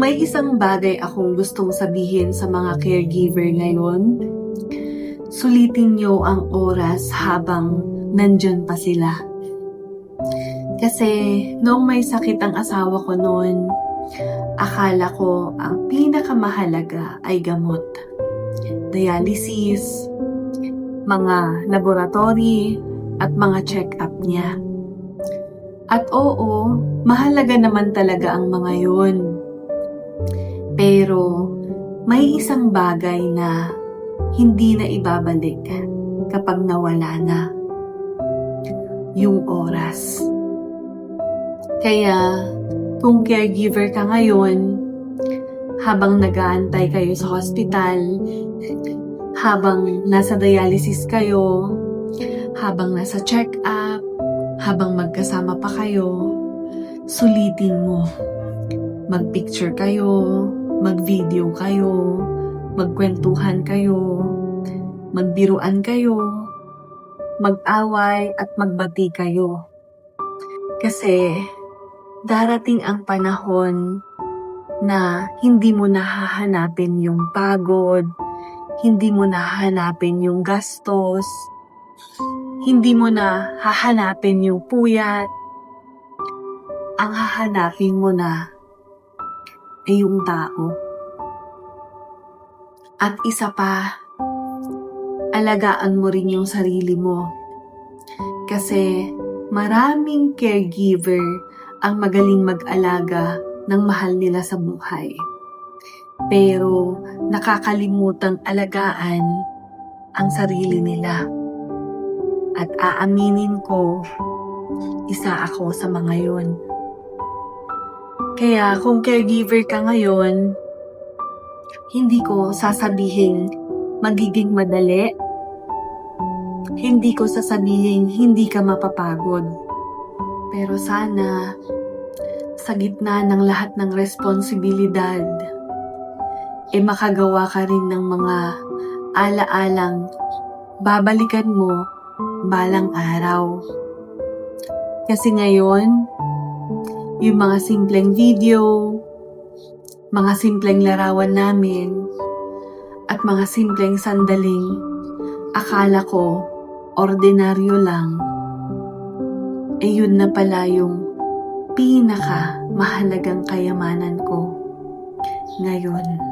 Kung may isang bagay akong gustong sabihin sa mga caregiver ngayon, sulitin niyo ang oras habang nandyan pa sila. Kasi noong may sakit ang asawa ko noon, akala ko ang pinakamahalaga ay gamot, dialysis, mga laboratory, at mga check-up niya. At oo, mahalaga naman talaga ang mga yun. Pero may isang bagay na hindi na ibabalik kapag nawala na. Yung oras. Kaya kung caregiver ka ngayon, habang nag-aantay kayo sa hospital, habang nasa dialysis kayo, habang nasa check-up, habang magkasama pa kayo, sulitin mo. Mag-picture kayo, mag-video kayo, magkwentuhan kayo, magbiruan kayo, mag-away at magbati kayo. Kasi darating ang panahon na hindi mo nahahanapin yung pagod, hindi mo nahahanapin yung gastos, hindi mo nahahanapin yung puyat. Ang hahanapin mo na ay yung tao. At isa pa, alagaan mo rin yung sarili mo. Kasi maraming caregiver ang magaling mag-alaga ng mahal nila sa buhay. Pero nakakalimutang alagaan ang sarili nila. At aaminin ko, isa ako sa mga yun. Kaya kung caregiver ka ngayon, hindi ko sasabihin magiging madali. Hindi ko sasabihin hindi ka mapapagod. Pero sana, sa gitna ng lahat ng responsibilidad, makagawa ka rin ng mga ala-alang babalikan mo balang araw. Kasi ngayon, yung mga simpleng video, mga simpleng larawan namin, at mga simpleng sandaling akala ko ordinaryo lang, yun na pala yung pinaka mahalagang kayamanan ko ngayon.